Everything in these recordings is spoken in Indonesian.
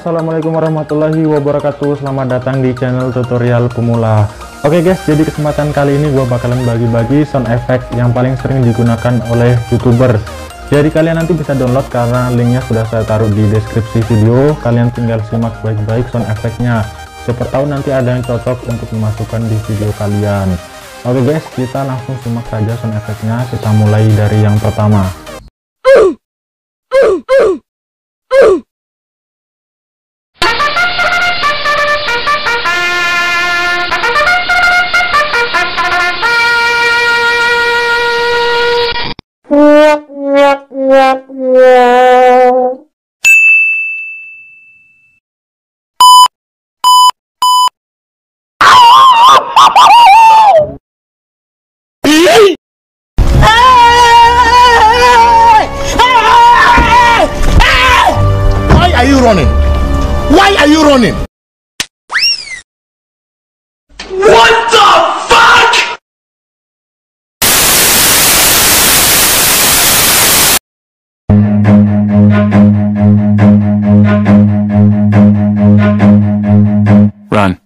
Assalamualaikum warahmatullahi wabarakatuh. Selamat datang di channel tutorial pemula. Oke guys, jadi kesempatan kali ini gue bakalan bagi-bagi sound effect yang paling sering digunakan oleh YouTuber. Jadi kalian nanti bisa download karena linknya sudah saya taruh di deskripsi video. Kalian tinggal simak baik-baik sound effectnya. Siapa tahu nanti ada yang cocok untuk dimasukkan di video kalian. Oke guys, kita langsung simak saja sound effectnya. Kita mulai dari yang pertama. Why are you running? Why are you running? What the fuck? Run.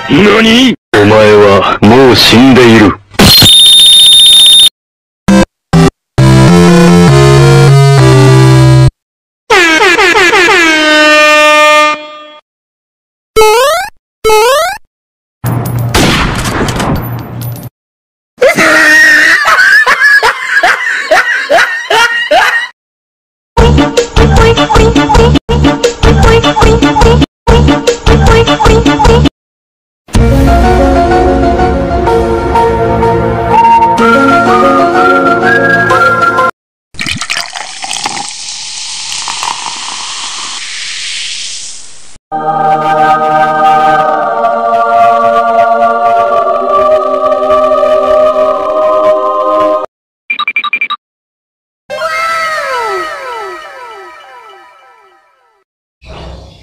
NANI?! お前はもう死んでいる。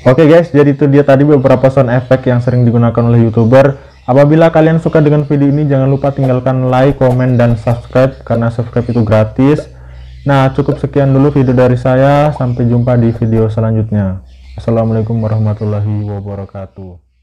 Oke guys, jadi itu dia tadi beberapa sound effect yang sering digunakan oleh YouTuber. Apabila kalian suka dengan video ini, jangan lupa tinggalkan like, komen, dan subscribe, karena subscribe itu gratis. Nah, cukup sekian dulu video dari saya. Sampai jumpa di video selanjutnya. Assalamualaikum warahmatullahi wabarakatuh.